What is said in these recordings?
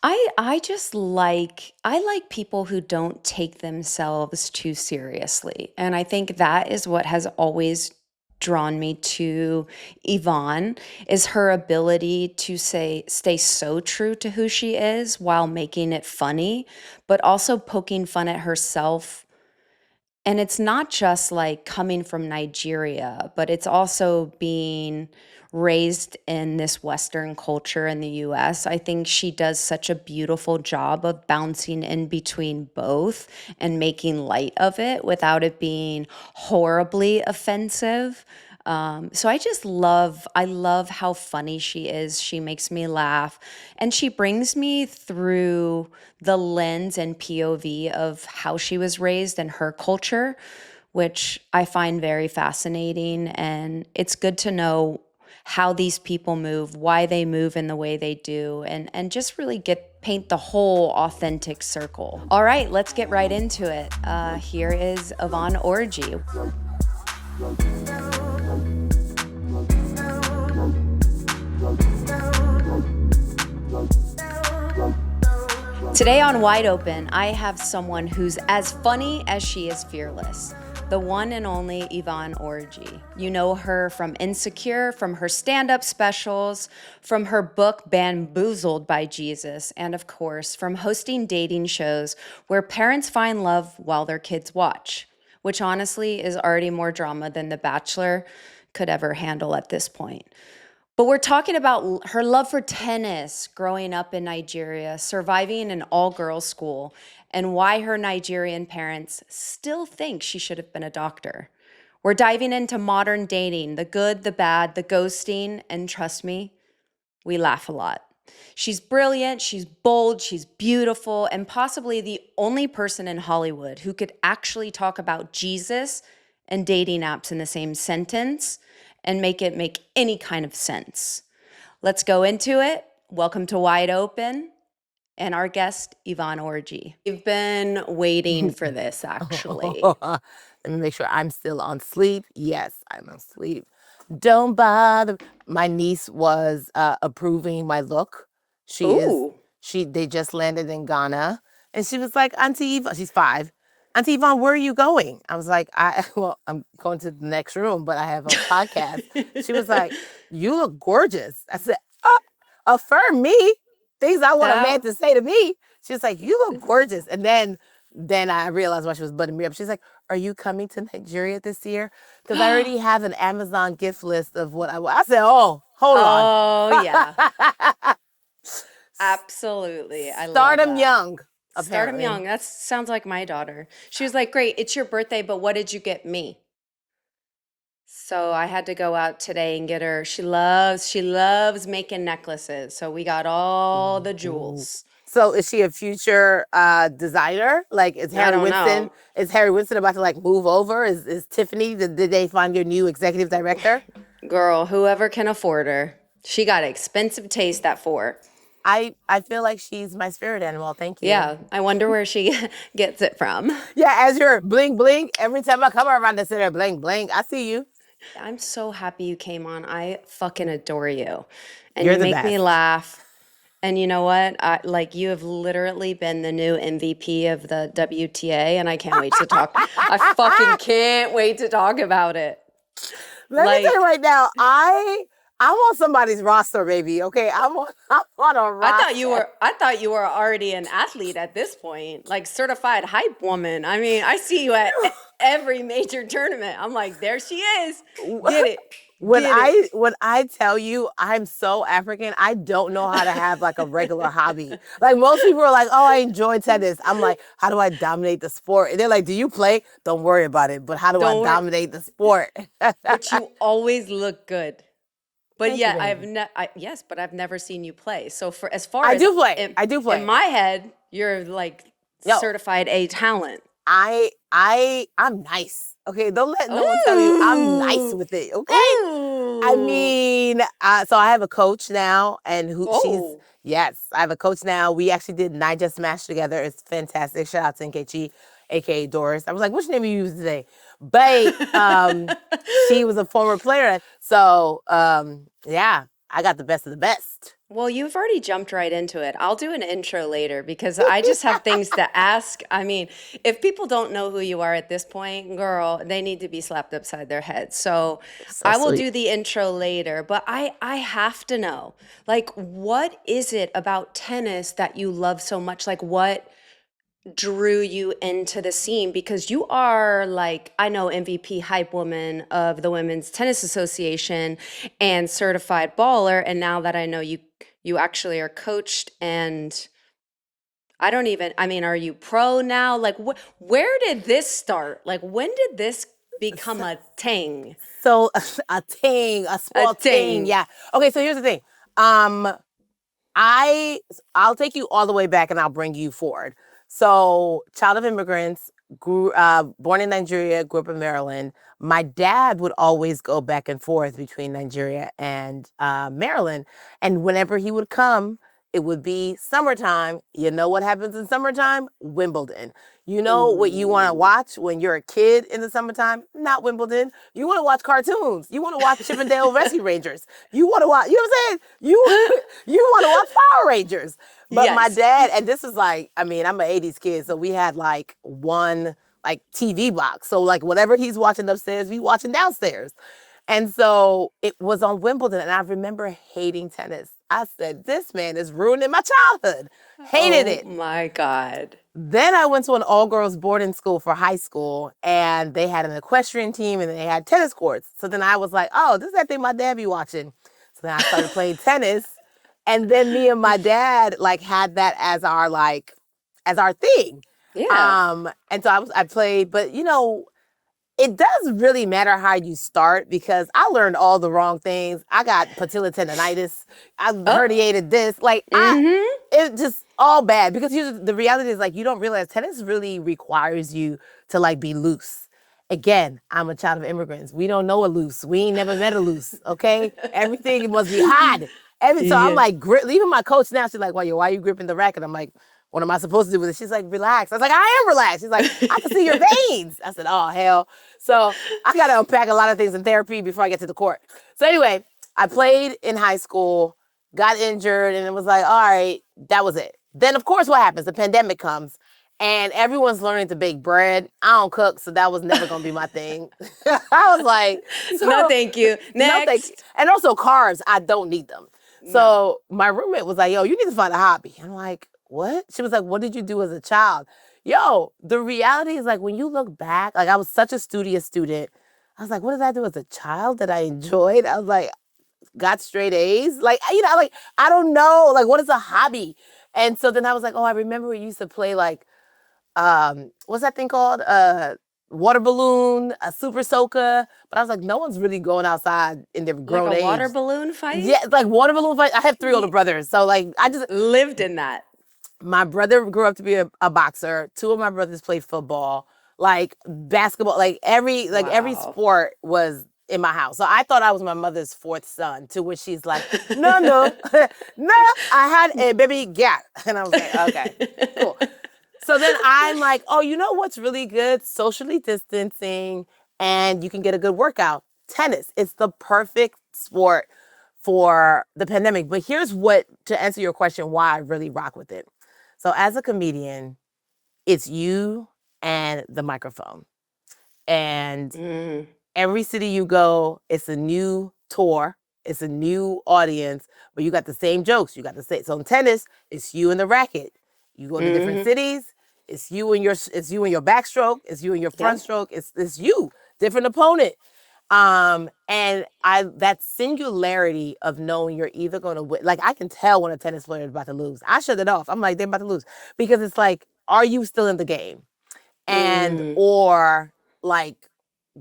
I just like I like people who don't take themselves too seriously. And I think that is what has always drawn me to Yvonne is her ability to say stay so true to who she is while making it funny, but also poking fun at herself. And it's not just like coming from Nigeria, but it's also being raised in this Western culture in the US. I think she does such a beautiful job of bouncing in between both and making light of it without it being horribly offensive. So I love how funny she is. She makes me laugh. And she brings me through the lens and POV of how she was raised and her culture, which I find very fascinating. And it's good to know how these people move, why they move in the way they do, and just really get paint the whole authentic circle. All right, let's get right into it. Here is Yvonne Orji. Today on Wide Open, I have someone who's as funny as she is fearless. The one and only Yvonne Orji. You know her from Insecure, from her stand-up specials, from her book Bamboozled by Jesus, and of course, from hosting dating shows where parents find love while their kids watch, which honestly is already more drama than The Bachelor could ever handle at this point. But we're talking about her love for tennis, growing up in Nigeria, surviving an all-girls school, and why her Nigerian parents still think she should have been a doctor. We're diving into modern dating, the good, the bad, the ghosting, and trust me, we laugh a lot. She's brilliant, she's bold, she's beautiful, and possibly the only person in Hollywood who could actually talk about Jesus and dating apps in the same sentence and make it make any kind of sense. Let's go into it. Welcome to Wide Open and our guest, Yvonne Orji. We've been waiting for this, actually. Let me make sure I'm still on sleep. Yes, I'm on sleep. Don't bother. My niece was approving my look. They just landed in Ghana. And she was like, Auntie Yvonne, she's 5. Auntie Yvonne, where are you going? I was like, I'm going to the next room, but I have a podcast. She was like, you look gorgeous. I said, affirm me. Things I want a man to say to me. She was like, you look gorgeous. And then I realized why she was butting me up. She's like, are you coming to Nigeria this year? Because I already have an Amazon gift list of what I want. I said, oh, hold on. Oh, yeah. Absolutely. I Start love them that. young. Start 'em Apparently. young. That sounds like my daughter. She was like, great, it's your birthday, but what did you get me? So I had to go out today and get her. She loves making necklaces. So we got all the jewels. So is she a future designer? Like, is Harry Winston? Know. Is Harry Winston about to like move over? Is Tiffany? Did they find your new executive director? Girl, whoever can afford her. She got expensive taste at 4. I feel like she's my spirit animal. Thank you. Yeah, I wonder where she gets it from. Yeah, as you're bling bling, every time I come around the center, bling bling, I see you. I'm so happy you came on. I fucking adore you. And You're you the make me best. laugh. And you know what? You have literally been the new MVP of the WTA, and I can't wait to talk. I fucking can't wait to talk about it. Let me tell you right now, I'm on somebody's roster, baby. Okay, I'm on a roster. I thought you were already an athlete at this point, like certified hype woman. I mean, I see you at every major tournament. I'm like, there she is. Get it. When I tell you I'm so African, I don't know how to have like a regular hobby. Like most people are like, oh, I enjoy tennis. I'm like, how do I dominate the sport? And they're like, do you play? Don't worry about it. But how do I dominate the sport? But you always look good. But Thank yeah, you, but I've never seen you play. So for as far I as do play. I do play. In my head, you're like certified A talent. I'm nice. Okay, don't let no one tell you I'm nice with it. Okay, I mean, so I have a coach now, and yes, I have a coach now. We actually did Niger Smash together. It's fantastic. Shout out to Nkechi, aka Doris. I was like, which name are you using today? But she was a former player, so yeah, I got the best of the best. Well, you've already jumped right into it. I'll do an intro later because I just have things to ask. I mean, if people don't know who you are at this point, girl, they need to be slapped upside their head. So So I will sweet. do the intro later, but I have to know, like, what is it about tennis that you love so much? Like, what drew you into the scene? Because you are, like, I know, MVP hype woman of the Women's Tennis Association and certified baller, and now that I know you actually are coached, and I mean, are you pro now? Like, where did this start? Like, when did this become a thing? So a ting, a A small ting. thing. Yeah. Okay, so here's the thing. Um, I I'll take you all the way back and I'll bring you forward. So, child of immigrants, born in Nigeria, grew up in Maryland. My dad would always go back and forth between Nigeria and Maryland, and whenever he would come, it would be summertime. You know what happens in summertime? Wimbledon. You know what you want to Ooh. watch when you're a kid in the summertime? Not Wimbledon. You want to watch cartoons. You want to watch Chippendale Rescue Rangers. You want to watch, you know what I'm saying? You want to watch Power Rangers. But my Yes. dad, and this is like, I mean, I'm an 80s kid, so we had like one like TV box. So like whatever he's watching upstairs, we watching downstairs. And so it was on Wimbledon, and I remember hating tennis. I said, this man is ruining my childhood. Hated Oh it. my God. Then I went to an all-girls boarding school for high school, and they had an equestrian team, and they had tennis courts. So then I was like, oh, this is that thing my dad be watching. So then I started playing tennis, and then me and my dad like had that as our thing. Yeah. And so I played, but you know, it does really matter how you start because I learned all the wrong things. I got patella tendonitis. I Oh. herniated this. Mm-hmm. It just all bad because the reality is like you don't realize tennis really requires you to like be loose. Again, I'm a child of immigrants. We don't know a loose. We ain't never met a loose. Okay, everything must be hard. So I'm Yeah. like leaving my coach now. She's like, why are you gripping the racket? I'm like, what am I supposed to do with it? She's like, relax. I was like, I am relaxed. She's like, I can see your veins. I said, oh hell. So I got to unpack a lot of things in therapy before I get to the court. So anyway, I played in high school, got injured, and it was like, all right, that was it. Then of course, what happens? The pandemic comes, and everyone's learning to bake bread. I don't cook, so that was never gonna be my thing. I was like, No, so thank you. no thank you. Next. And also carbs, I don't need them. No. So my roommate was like, yo, you need to find a hobby. I'm like, what? She was like, what did you do as a child? Yo, the reality is like when you look back, like I was such a studious student. I was like, what did I do as a child that I enjoyed? I was like, got straight A's. Like, you know, like I don't know. Like, what is a hobby? And so then I was like, oh, I remember we used to play like what's that thing called? Water balloon, a super soaker. But I was like, no one's really going outside in their Like grown a age. water balloon fight? Yeah, like water balloon fight. I have 3 older Ye- brothers. So like I just Lived in that. my brother grew up to be a boxer. 2 of my brothers played football, like basketball, like every Wow. sport was in my house. So I thought I was my mother's 4th son, to which she's like, no, no, no, I had a baby girl. And I was like, okay, cool. So then I'm like, oh, you know what's really good? Socially distancing, and you can get a good workout. Tennis. It's the perfect sport for the pandemic. But here's what, to answer your question, why I really rock with it. So as a comedian, it's you and the microphone. And Mm. every city you go, it's a new tour, it's a new audience, but you got the same jokes. You got the same. So in tennis, it's you and the racket. You go to different Mm-hmm. cities, it's you and your backstroke, it's you and your front Yep. stroke, it's you, different opponent. And I that singularity of knowing you're either gonna win, like I can tell when a tennis player is about to lose. I shut it off. I'm like, they're about to lose. Because it's like, are you still in the game? And Mm. or like,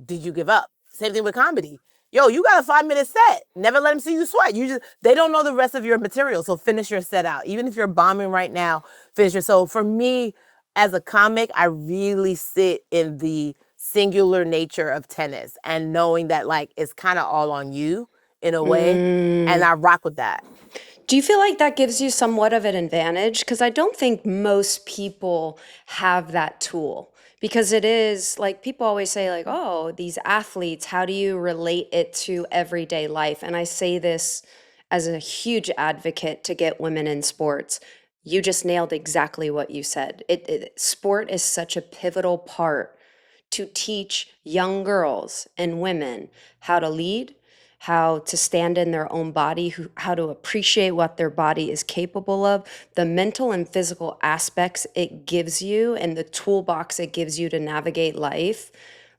did you give up? Same thing with comedy. Yo, you got a 5-minute set. Never let them see you sweat. They don't know the rest of your material. So finish your set out. Even if you're bombing right now, finish your. So for me, as a comic, I really sit in the singular nature of tennis and knowing that like it's kind of all on you in a way. And Mm. I rock with that. Do you feel like that gives you somewhat of an advantage? Because I don't think most people have that tool. Because it is like people always say, like, oh, these athletes, how do you relate it to everyday life? And I say this as a huge advocate to get women in sports. You just nailed exactly what you said. Sport is such a pivotal part to teach young girls and women how to lead, how to stand in their own body, how to appreciate what their body is capable of, the mental and physical aspects it gives you, and the toolbox it gives you to navigate life.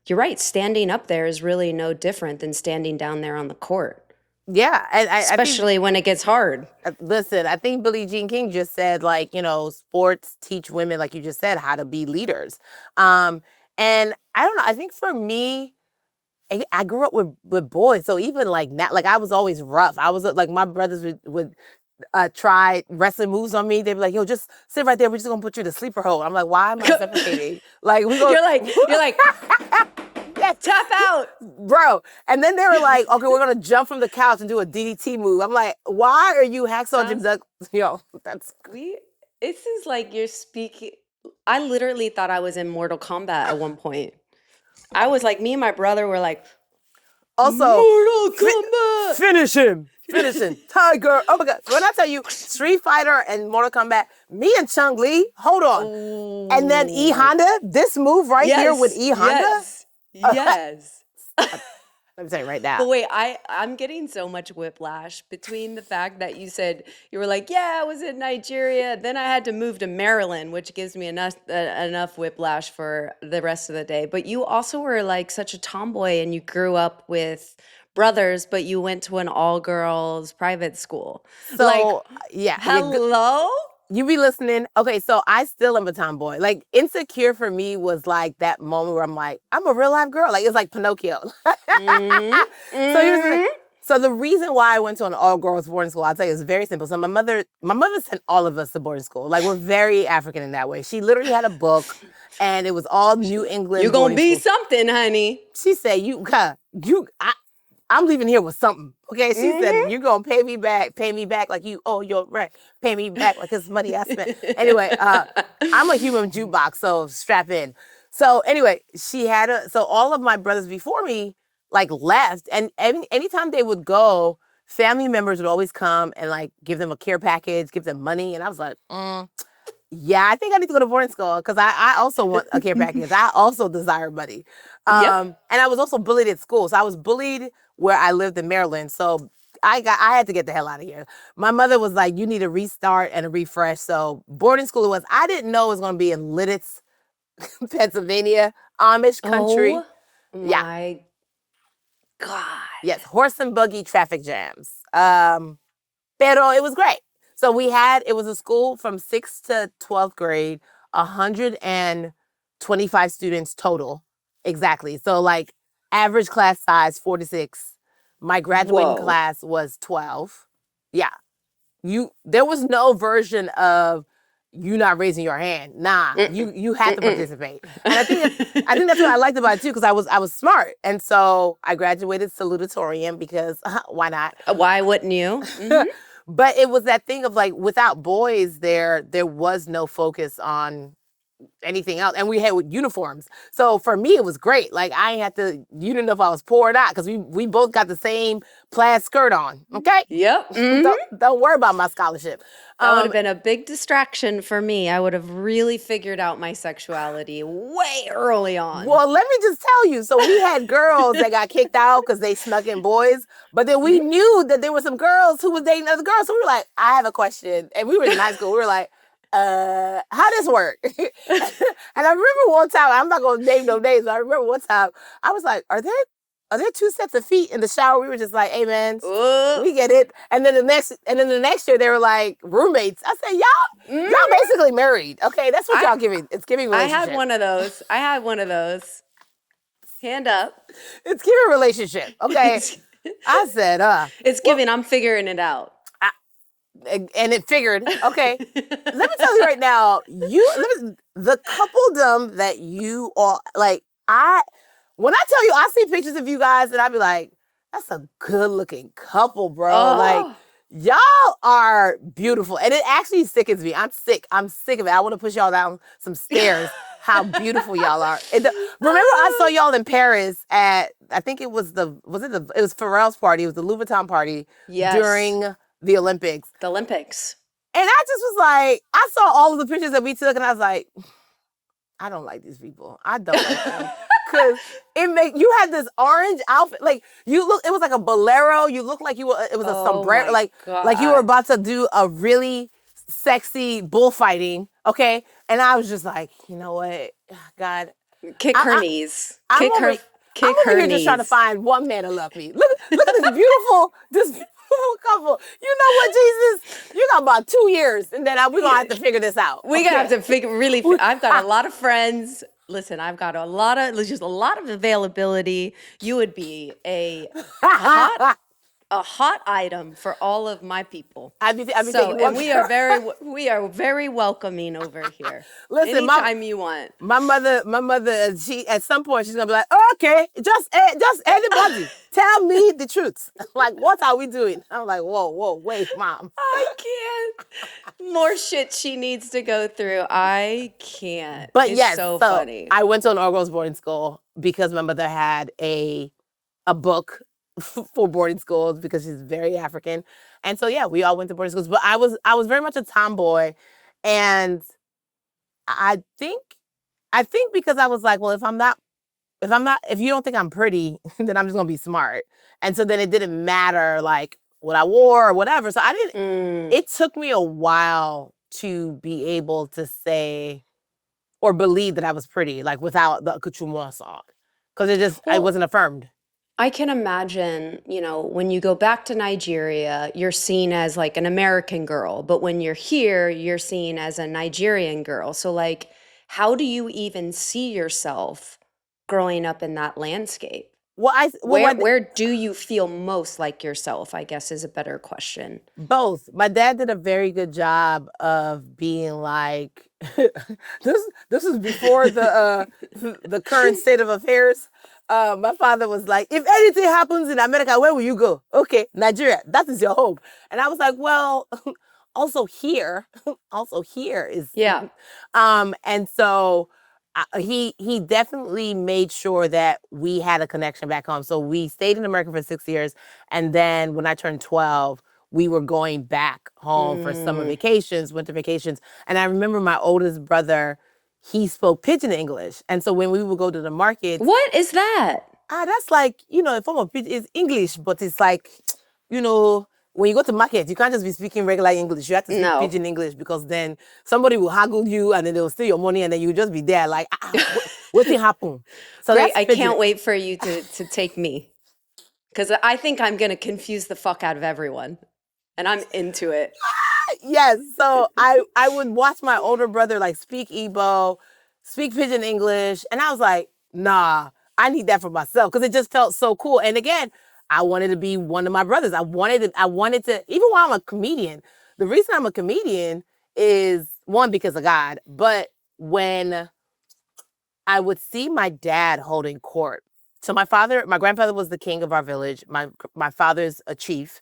You're right, standing up there is really no different than standing down there on the court, Yeah, and I think, especially when it gets hard. listen, I think Billie Jean King just said, like, sports teach women, like you just said, how to be leaders. And I don't know, I think for me, I grew up with boys, so even like now, like I was always rough. I was like, my brothers would try wrestling moves on me. They'd be like, "Yo, just sit right there. We're just gonna put you to sleeper hold." I'm like, "Why am I suffocating?" Like we go. You're like, tap out, bro. And then they were like, "Okay, we're gonna jump from the couch and do a DDT move." I'm like, "Why are you hacksaw Jim Duck?" Yo, that's This is like you're speaking. I literally thought I was in Mortal Kombat at one point. I was like, me and my brother were like, also Mortal Kombat. Finish him, Tiger. Oh my God! When I tell you, Street Fighter and Mortal Kombat, me and Chung Li, hold on. Ooh. And then E Honda, this move right here with E Honda. Yes. Let me tell you right now. But wait, I'm getting so much whiplash between the fact that you said you were like, yeah, I was in Nigeria, then I had to move to Maryland, which gives me enough whiplash for the rest of the day. But you also were like such a tomboy, and you grew up with brothers, but you went to an all-girls private school. So like, yeah, hello. You be listening. Okay, so I still am a tomboy. Like, insecure for me was like that moment where I'm like, I'm a real life girl. Like, it's like Pinocchio. So the reason why I went to an all-girls boarding school, I'll tell you, is very simple. So my mother sent all of us to boarding school. Like, we're very African in that way. She literally had a book, and it was all New England. You're gonna be something, honey. She said, I'm leaving here with something. Okay, she said, you're going to pay me back like you owe your rent. Pay me back like it's money I spent. Anyway, I'm a human jukebox, so strap in. So anyway, so all of my brothers before me like left, and anytime they would go, family members would always come and like give them a care package, give them money. And I was like, yeah, I think I need to go to boarding school because I also want a care package. I also desire money. And I was also bullied at school. So I was bullied where I lived in Maryland. So I had to get the hell out of here. My mother was like, you need a restart and a refresh. So boarding school it was. I didn't know it was going to be in Lidditz, Pennsylvania, Amish country. Oh my God. Yes, horse and buggy traffic jams. Pero it was great. So it was a school from 6th to 12th grade, 125 students total. Exactly. So like average class size, 46. My graduating class was 12. Yeah. There was no version of you not raising your hand. Nah, you had to participate. And I think that's what I liked about it too, because I was smart. And so I graduated salutatorian because why not? Why wouldn't you? But it was that thing of like, without boys there was no focus on anything else. And we had uniforms. So for me, it was great. Like you didn't know if I was poor or not, because we both got the same plaid skirt on. Okay? Yep. Don't worry about my scholarship. That would have been a big distraction for me. I would have really figured out my sexuality way early on. Well, let me just tell you. So we had girls that got kicked out because they snuck in boys. But then we knew that there were some girls who was dating other girls. So we were like, I have a question. And we were in high school. We were like, how does work? And I remember one time, I'm not going to name no names, but I remember one time, I was like, are there 2 sets of feet in the shower? We were just like, hey man, we get it. And then the next year they were like roommates. I said, y'all basically married. Okay, that's what y'all giving. It's giving relationship. I had one of those. Hand up. It's giving relationship. Okay. I said, it's giving, I'm figuring it out. And it figured, okay. Let me tell you right now, the coupledom that you all like, when I tell you, I see pictures of you guys and I be like, that's a good looking couple, bro. Like, y'all are beautiful. And it actually sickens me. I'm sick of it. I want to push y'all down some stairs. how beautiful y'all are. Remember, I saw y'all in Paris at, I think it was it was Pharrell's party. It was the Louis Vuitton party during the Olympics. The Olympics. And I just was like, I saw all of the pictures that we took, and I was like, I don't like these people. I don't like them. Because you had this orange outfit, like it was like a bolero. You looked like it was a sombrero, like you were about to do a really sexy bullfighting, okay? And I was just like, you know what, God. Kick her knees. I'm over here just trying to find one man to love me. Look at this beautiful couple. You know what, Jesus? You got about 2 years, and then we're going to have to figure this out. We're going to have to figure, I've got a lot of friends. Listen, I've got a lot of availability. You would be a hot item for all of my people. And we are very welcoming over here. Listen, anytime you want. My mother, she at some point she's gonna be like, okay, just anybody, tell me the truth. Like, what are we doing? I'm like, whoa, wait, Mom. I can't. More shit she needs to go through. I can't. But it's yes, so funny. I went to an all-girls boarding school because my mother had a book for boarding schools because she's very African. And so, yeah, we all went to boarding schools. But I was very much a tomboy. And I think because I was like, well, if you don't think I'm pretty, then I'm just going to be smart. And so then it didn't matter, like, what I wore or whatever. So it took me a while to be able to say or believe that I was pretty, like, without the accoutrements on. Because I wasn't affirmed. I can imagine, when you go back to Nigeria, you're seen as like an American girl, but when you're here, you're seen as a Nigerian girl. So like, how do you even see yourself growing up in that landscape? Where do you feel most like yourself, I guess is a better question. Both. My dad did a very good job of being like, this is before the current state of affairs. My father was like, if anything happens in America, where will you go? Okay, Nigeria, that is your home. And I was like, well, also here is. Yeah. And so he definitely made sure that we had a connection back home. So we stayed in America for 6 years. And then when I turned 12, we were going back home for summer vacations, winter vacations. And I remember my oldest brother, he spoke pidgin English. And so when we would go to the market. What is that? That's like, a form of pidgin. It's English, but it's like, when you go to market, you can't just be speaking regular English. You have to speak pidgin English because then somebody will haggle you and then they'll steal your money and then you'll just be there like, what thing happened? So great, I can't wait for you to take me. Because I think I'm going to confuse the fuck out of everyone. And I'm into it. Yes. So I would watch my older brother like speak Igbo, speak pidgin English. And I was like, nah, I need that for myself because it just felt so cool. And again, I wanted to be one of my brothers. I wanted to, even while I'm a comedian, the reason I'm a comedian is one, because of God. But when I would see my dad holding court. So my grandfather was the king of our village. My father's a chief.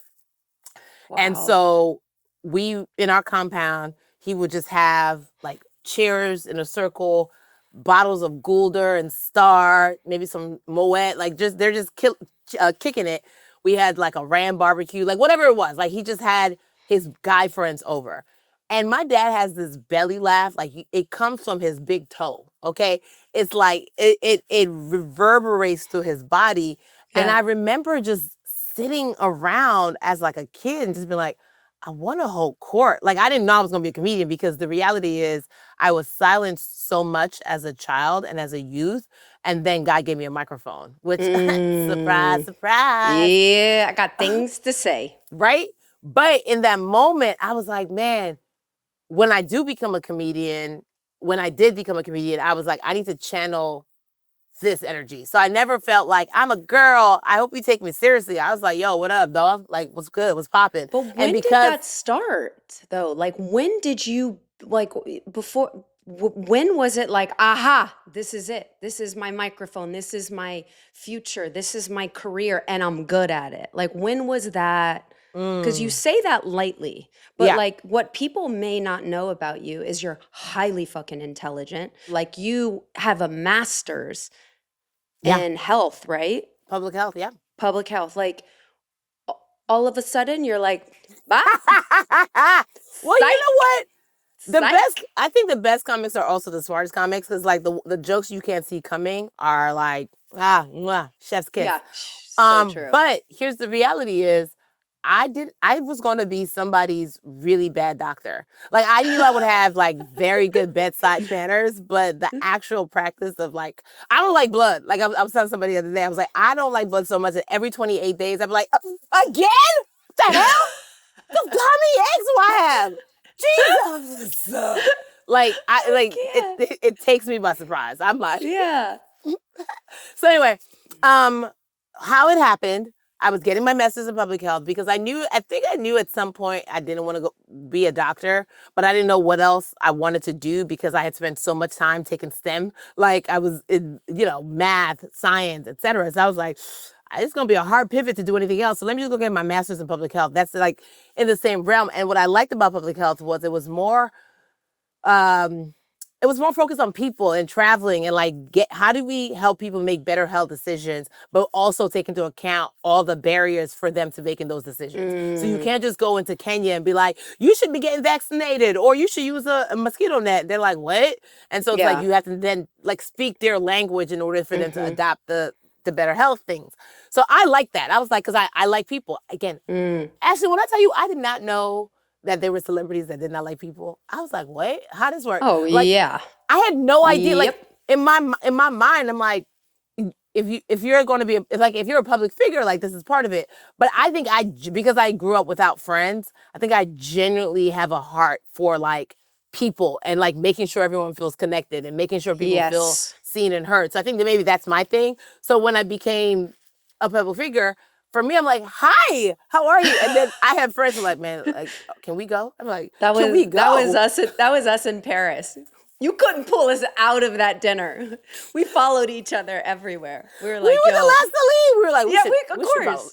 Wow. And so in our compound, he would just have like chairs in a circle, bottles of Gulder and Star, maybe some Moet, like they're just kicking it. We had like a ram barbecue, like whatever it was. Like he just had his guy friends over. And my dad has this belly laugh, like it comes from his big toe, okay? It's like, it reverberates through his body. Yeah. And I remember just sitting around as like a kid and just being like, I want to hold court. Like I didn't know I was going to be a comedian because the reality is I was silenced so much as a child and as a youth. And then God gave me a microphone, which surprise. Yeah, I got things to say. Right? But in that moment, I was like, man, when I did become a comedian, I was like, I need to channel this energy. So I never felt like I'm a girl. I hope you take me seriously. I was like, yo, what up, dog? Like, what's good? What's popping? But when did that start, though? Like, when did you, like, when was it like, aha, this is it. This is my microphone. This is my future. This is my career, and I'm good at it. Like, when was that? Because you Mm. say that lightly, but Yeah. like what people may not know about you is you're highly fucking intelligent. Like you have a master's Yeah. in health, right? Public health. Yeah. Public health. Like all of a sudden you're like, bye, Well, you know psych, what? psych. I think the best comics are also the smartest comics because like the jokes you can't see coming are like mwah, chef's kiss. Yeah, so true. But here's the reality is I was going to be somebody's really bad doctor. Like I knew I would have like very good bedside manners, but the actual practice of like I don't like blood. Like I was telling somebody the other day, I was like I don't like blood so much that every 28 days I'd be like again? What the hell? How many eggs do I have? Jesus. Like it takes me by surprise. I'm like Yeah. So anyway, how it happened, I was getting my master's in public health because I think I knew at some point I didn't want to go be a doctor, but I didn't know what else I wanted to do because I had spent so much time taking STEM. Like I was in, math, science, etc. So I was like, it's going to be a hard pivot to do anything else. So let me just go get my master's in public health. That's like in the same realm. And what I liked about public health was it was more focused on people and traveling and like how do we help people make better health decisions, but also take into account all the barriers for them to making those decisions. So you can't just go into Kenya and be like, you should be getting vaccinated or you should use a mosquito net. They're like, what? And so it's like you have to then like speak their language in order for them to adopt the better health things. So I like that. I was like, because I like people. Again, Ashley, when I tell you, I did not know that there were celebrities that did not like people. I was like, what? How does this work? Oh, like, yeah. I had no idea. Yep. Like in my mind, I'm like, if you're going to be if you're a public figure, like this is part of it. But I think because I grew up without friends, I think I genuinely have a heart for like people and like making sure everyone feels connected and making sure people feel seen and heard. So I think that maybe that's my thing. So when I became a public figure, for me, I'm like, hi, how are you? And then I have friends who are like, man, like, can we go? I'm like, can we go? That was us in Paris. You couldn't pull us out of that dinner. We followed each other everywhere. We were like, we were the last to leave. We were like, of course.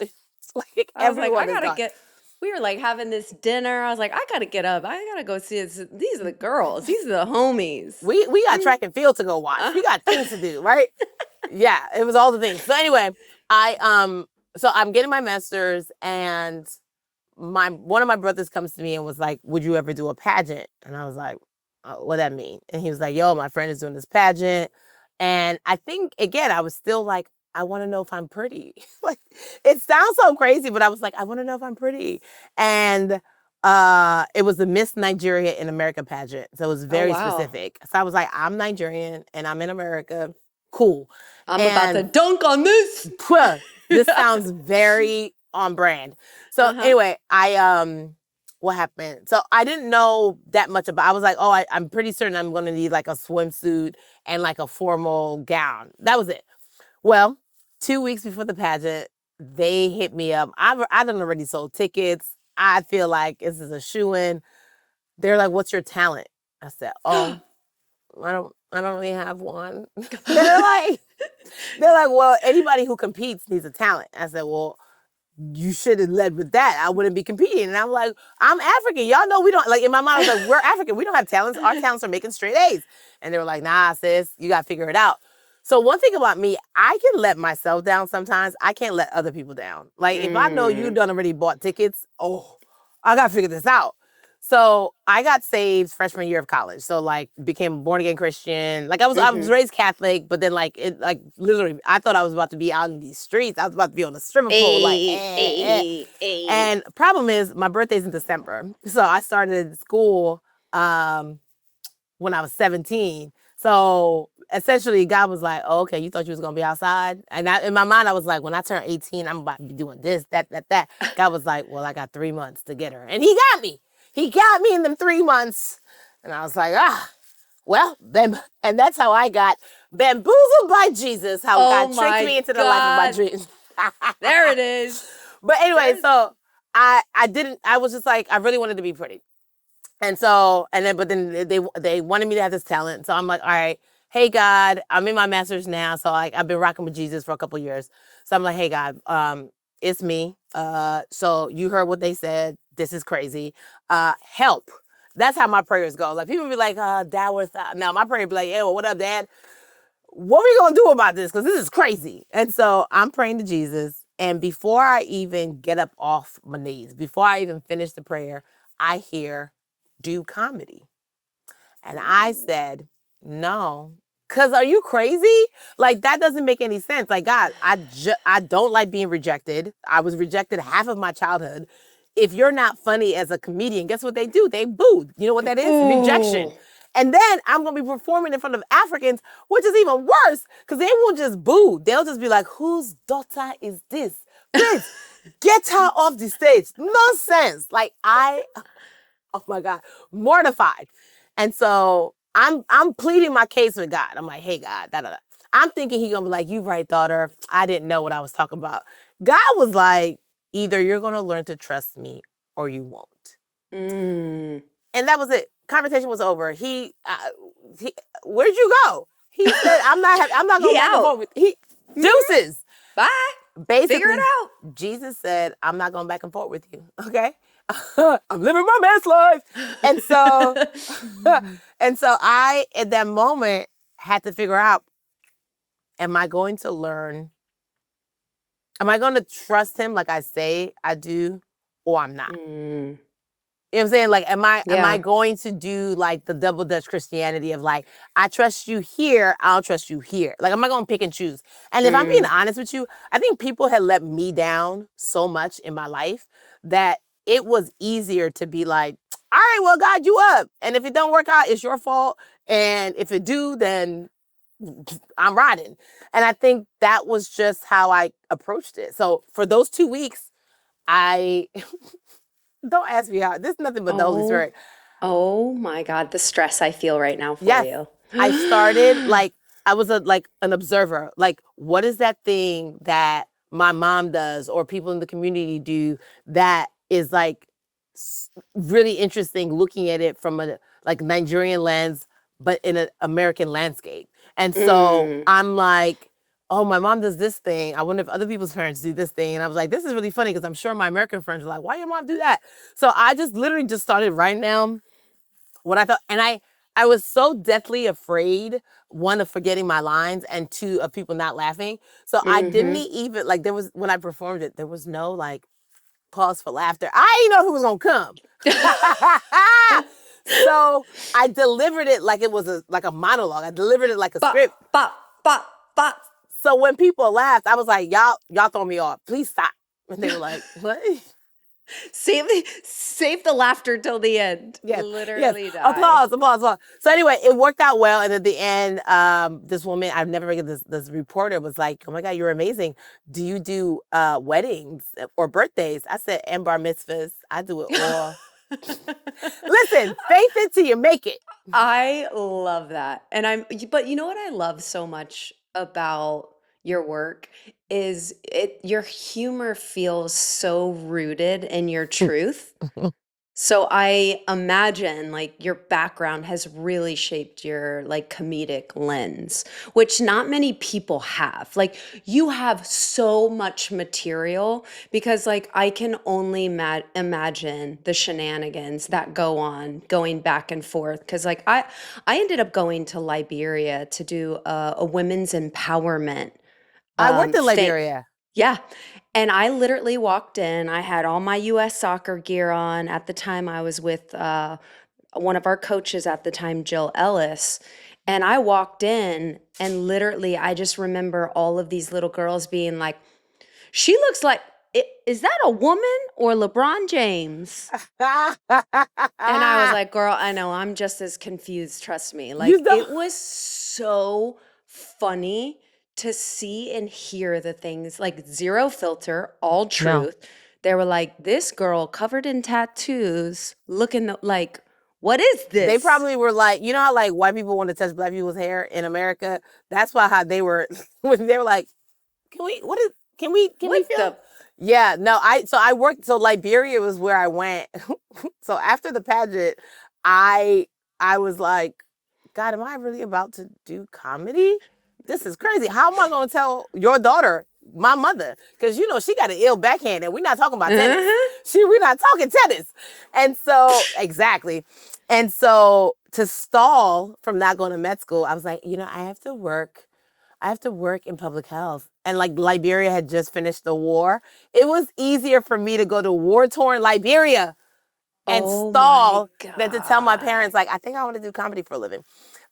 Like I was like, everyone I gotta get. We were like having this dinner. I was like, I gotta get up. I gotta go see this. These are the girls. These are the homies. We got track and field to go watch. We got things to do, right? Yeah, it was all the things. So anyway, so I'm getting my master's and one of my brothers comes to me and was like, would you ever do a pageant? And I was like, what that mean? And he was like, yo, my friend is doing this pageant. And I think, again, I was still like, I want to know if I'm pretty. Like, it sounds so crazy, but I was like, I want to know if I'm pretty. And it was the Miss Nigeria in America pageant. So it was very specific. So I was like, I'm Nigerian and I'm in America. Cool. I'm about to dunk on this. This sounds very on brand. So anyway, what happened? So I didn't know that much about. I was like, oh, I'm pretty certain I'm going to need like a swimsuit and like a formal gown. That was it. Well, 2 weeks before the pageant, they hit me up. I done already sold tickets. I feel like this is a shoo-in. They're like, what's your talent? I said, oh, I don't really have one. They're like, well, anybody who competes needs a talent. I said, well, you should have led with that. I wouldn't be competing. And I'm like, I'm African. Y'all know we don't, like in my mind, I was like, we're African. We don't have talents. Our talents are making straight A's. And they were like, nah, sis, you got to figure it out. So one thing about me, I can let myself down sometimes. I can't let other people down. Like if I know you done already bought tickets, I got to figure this out. So I got saved freshman year of college. So like became a born again Christian. Like I was raised Catholic, but then like literally I thought I was about to be out in these streets. I was about to be on a stripper pole. And problem is my birthday's in December. So I started school when I was 17. So essentially God was like, oh, okay, you thought you was gonna be outside? And in my mind, I was like, when I turn 18, I'm about to be doing this, that. God was like, well, I got 3 months to get her. And he got me. He got me in them 3 months. And I was like, well, then, and that's how I got bamboozled by Jesus, how God tricked me into the life of my dreams. There it is. But anyway, so I was just like, I really wanted to be pretty. And so, but then they wanted me to have this talent. So I'm like, all right, hey God, I'm in my master's now. So I've been rocking with Jesus for a couple of years. So I'm like, hey God, it's me. So you heard what they said. This is crazy. Help. That's how my prayers go. Like people be like, Dad, what's that? Now my prayer be like, yeah, well, what up, Dad? What are we gonna do about this? Because this is crazy. And so I'm praying to Jesus. And before I even get up off my knees, before I even finish the prayer, I hear, do comedy. And I said, no. Cause are you crazy? Like that doesn't make any sense. Like God, I don't like being rejected. I was rejected half of my childhood. If you're not funny as a comedian, guess what they do? They boo. You know what that is? Rejection. Ooh. And then I'm gonna be performing in front of Africans, which is even worse, because they won't just boo. They'll just be like, whose daughter is this? Please get her off the stage. Nonsense. Like oh my God, mortified. And so I'm pleading my case with God. I'm like, hey God, da da da. I'm thinking He's gonna be like, you right, daughter. I didn't know what I was talking about. God was like, either you're gonna learn to trust me or you won't. Mm. And that was it. Conversation was over. Where'd you go? He said, I'm not going back and forth with deuces. Bye. Basically, Figure it out. Jesus said, I'm not going back and forth with you. Okay. I'm living my best life. And so I, at that moment, had to figure out, am I going to learn? Am I going to trust him like I say I do, or I'm not? Mm. You know what I'm saying? Like, am I going to do like the double Dutch Christianity of like, I trust you here, I'll trust you here. Like, am I going to pick and choose? And if I'm being honest with you, I think people had let me down so much in my life that it was easier to be like, all right, well, God, you up. And if it don't work out, it's your fault. And if it do, then I'm riding. And I think that was just how I approached it. So for those 2 weeks, I don't ask me how. This is nothing but the Holy Spirit. Oh my God, the stress I feel right now for you. I started like I was like an observer. Like, what is that thing that my mom does or people in the community do that is like really interesting? Looking at it from a like Nigerian lens, but in an American landscape. And so I'm like, oh, my mom does this thing. I wonder if other people's parents do this thing. And I was like, this is really funny because I'm sure my American friends are like, why your mom do that? So I just literally just started writing down what I thought. And I was so deathly afraid, one, of forgetting my lines, and two, of people not laughing. So I didn't even, like, there was, when I performed it, there was no, like, pause for laughter. I didn't know who was going to come. So I delivered it like it was like a monologue. I delivered it like a script. Bop, bop, bop. So when people laughed, I was like, y'all throw me off. Please stop. And they were like, what? Save the laughter till the end. Yes, Literally yes. die. Applause. So anyway, it worked out well. And at the end, this woman, I've never forget this reporter was like, oh my God, you're amazing. Do you do weddings or birthdays? I said, and bar mitzvahs. I do it all. Listen, faith it till you make it. I love that. But you know what I love so much about your work is your humor feels so rooted in your truth. So I imagine like your background has really shaped your like comedic lens, which not many people have. Like you have so much material because like I can only imagine the shenanigans that go on going back and forth. Because like I ended up going to Liberia to do a women's empowerment. I worked in Liberia. Yeah. And I literally walked in. I had all my US soccer gear on. At the time, I was with one of our coaches at the time, Jill Ellis. And I walked in, and literally, I just remember all of these little girls being like, she looks like, is that a woman or LeBron James? And I was like, girl, I know, I'm just as confused. Trust me. Like, it was so funny to see and hear the things, like zero filter, all truth. No. They were like, this girl covered in tattoos, looking like, what is this? They probably were like, you know how like white people want to touch black people's hair in America? That's why how they were when they were like, can we feel? Yeah, no, I worked, so Liberia was where I went. So after the pageant, I was like, God, am I really about to do comedy? This is crazy. How am I going to tell your daughter my mother, because she got an ill backhand, and we're not talking about tennis. Uh-huh. We're not talking tennis. And so exactly. And so to stall from not going to med school, I was like, I have to work. I have to work in public health. And like Liberia had just finished the war. It was easier for me to go to war-torn Liberia and Oh my stall than to tell my God. parents, like, I think I want to do comedy for a living.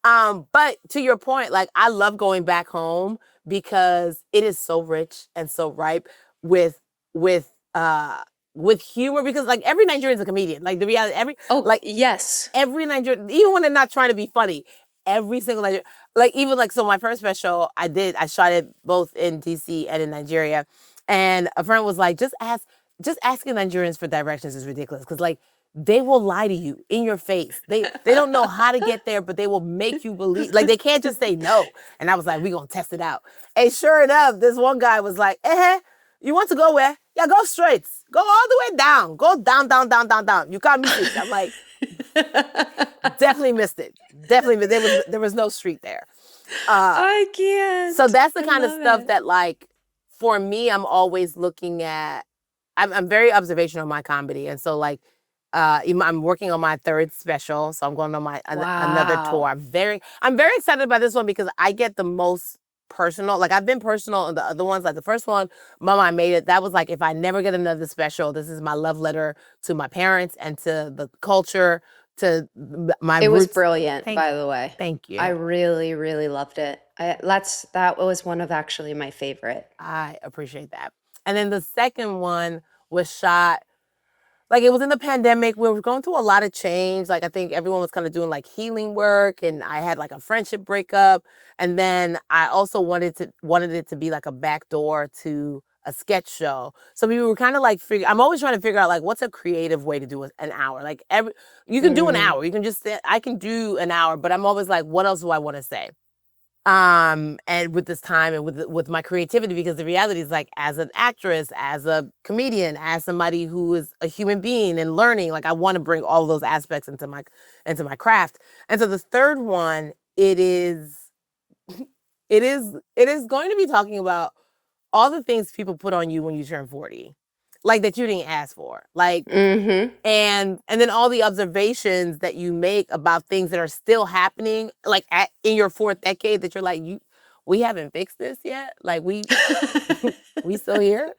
But to your point, like, I love going back home because it is so rich and so ripe with with uh with humor, because like every Nigerian is a comedian. Like the reality, Oh, yes. every Nigerian, even when they're not trying to be funny, every single Nigerian, like even like, so my first special, I shot it both in DC and in Nigeria, and a friend was like, just asking Nigerians for directions is ridiculous, because like they will lie to you in your face. They don't know how to get there, but they will make you believe. Like they can't just say no. And I was like, we gonna test it out. And sure enough, this one guy was like, you want to go where? Yeah, go straight. Go all the way down. Go down, down, down, down, down. You can't miss it. I'm like, definitely missed it. Definitely, there was no street there. I can't. So that's the I kind of love stuff it. that, like, for me, I'm always looking at. I'm very observational in my comedy, and so like, I'm working on my third special, so I'm going on my another tour. Wow. I'm very excited about this one because I get the most personal. Like I've been personal in the other ones. Like the first one, Mama, I Made It. That was like, if I never get another special, this is my love letter to my parents and to the culture, to my It was roots. brilliant, by the way. Thank you. I really, really loved it. That was one of actually my favorite. I appreciate that. And then the second one was shot, like, it was in the pandemic. We were going through a lot of change. Like I think everyone was kind of doing like healing work, and I had like a friendship breakup. And then I also wanted it to be like a backdoor to a sketch show. So we were kind of like I'm always trying to figure out like what's a creative way to do an hour. Like you can do an hour. You can just I can do an hour, but I'm always like, what else do I want to say? And with this time and with my creativity, because the reality is, like, as an actress, as a comedian, as somebody who is a human being and learning, like I want to bring all those aspects into my craft. And so the third one, it is going to be talking about all the things people put on you when you turn 40, like that you didn't ask for, like, Mm-hmm. and then all the observations that you make about things that are still happening, like in your fourth decade, that you're like, we haven't fixed this yet. Like we still here.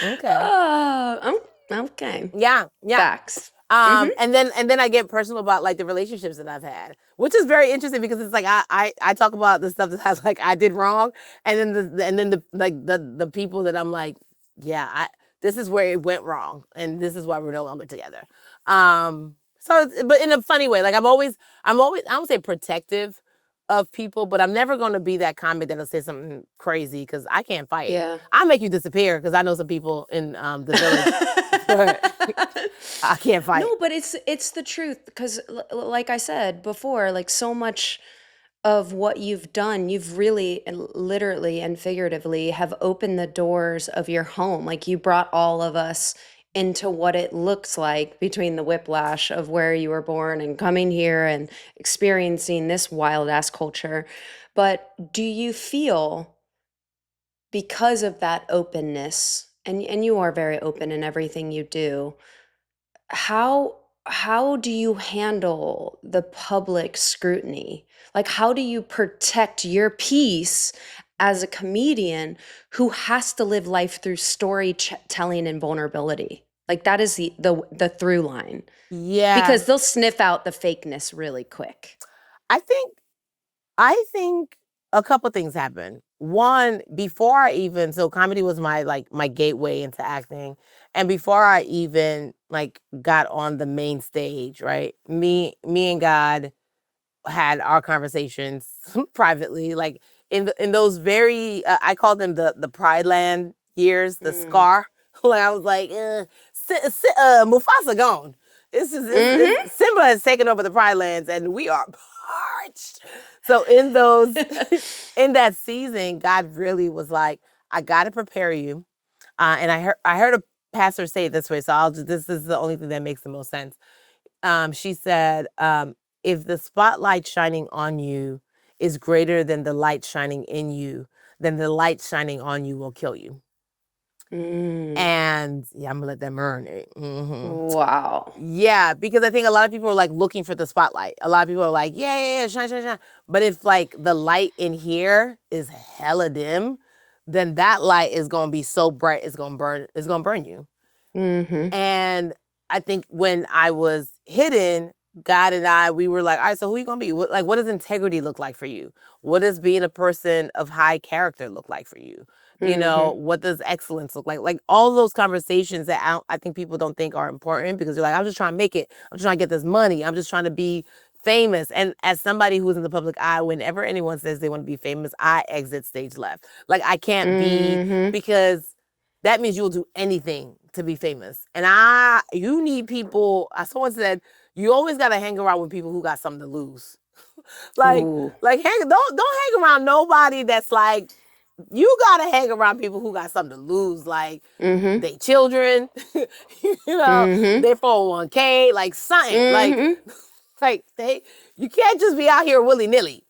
Okay. Oh, okay. Yeah. Facts. Mm-hmm. And then I get personal about like the relationships that I've had, which is very interesting because it's like I talk about the stuff that I did wrong, and then the people that I'm like, yeah, this is where it went wrong, and this is why we're no longer together. But in a funny way, like I'm always I don't say protective of people, but I'm never going to be that comic that'll say something crazy because I can't fight. Yeah. I'll make you disappear because I know some people in the village. I can't fight. No, but it's the truth, because like I said before, like so much of what you've done, you've really literally and figuratively have opened the doors of your home. Like you brought all of us into what it looks like between the whiplash of where you were born and coming here and experiencing this wild ass culture. But do you feel, because of that openness, and you are very open in everything you do, how how do you handle the public scrutiny? Like how do you protect your peace as a comedian who has to live life through storytelling and vulnerability? Like that is the through line. Yeah. Because they'll sniff out the fakeness really quick. I think a couple things happened. One, so comedy was my gateway into acting. And before I even like got on the main stage, right? Me and God had our conversations privately, like in those very I call them the Pride Land years, the scar. When I was like, Mufasa gone. Simba has taken over the Pride Lands, and we are parched. So in those in that season, God really was like, I got to prepare you. And I heard a pastor say it this way, so this is the only thing that makes the most sense. She said, if the spotlight shining on you is greater than the light shining in you, then the light shining on you will kill you. And yeah, I'm gonna let that marinate. Wow. Yeah, because I think a lot of people are like looking for the spotlight. A lot of people are like, yeah, shine, shine, shine. But if like the light in here is hella dim, then that light is gonna be so bright, it's gonna burn you. And I think when I was hidden, God and I, we were like, all right, so who are you gonna be? What does integrity look like for you? What does being a person of high character look like for you? You know, what does excellence look like? Like all those conversations that I think people don't think are important because they're like, I'm just trying to make it. I'm just trying to get this money. I'm just trying to be famous. And as somebody who's in the public eye, whenever anyone says they want to be famous, I exit stage left. Like I can't be, because that means you will do anything to be famous. And you need people, someone said, you always got to hang around with people who got something to lose. Don't hang around nobody that's like, you got to hang around people who got something to lose. Like they children, you know, they 401k, like something. Like you can't just be out here willy-nilly.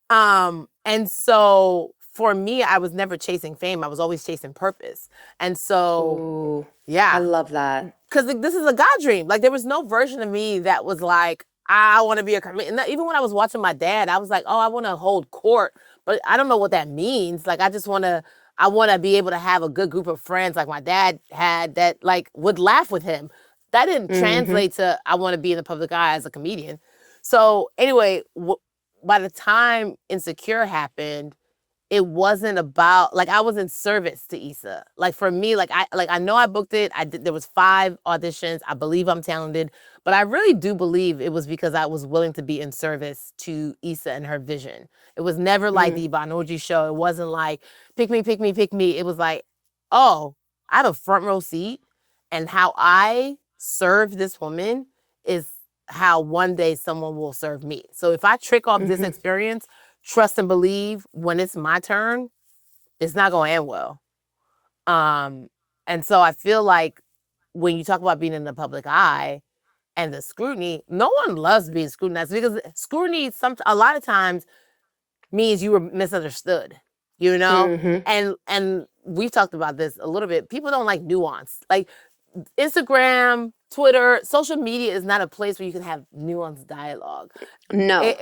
And so for me, I was never chasing fame. I was always chasing purpose. And so, yeah. I love that. Because this is a God dream. Like there was no version of me that was like, I want to be a comedian. Even when I was watching my dad, I was like, oh, I want to hold court. But I don't know what that means. Like I want to be able to have a good group of friends like my dad had that like would laugh with him. That didn't translate to I want to be in the public eye as a comedian. So anyway, by the time Insecure happened, it wasn't about, like, I was in service to Issa. Like for me, I know I booked it. There was 5 auditions. I believe I'm talented, but I really do believe it was because I was willing to be in service to Issa and her vision. It was never like the Yvonne Orji show. It wasn't like pick me, pick me, pick me. It was like, oh, I have a front row seat, and how I serve this woman is how one day someone will serve me. So if I trick off this experience, trust and believe when it's my turn, it's not going to end well. And so I feel like when you talk about being in the public eye and the scrutiny, no one loves being scrutinized, because scrutiny a lot of times means you were misunderstood, you know? And we've talked about this a little bit. People don't like nuance. Like Instagram, Twitter, social media is not a place where you can have nuanced dialogue. No.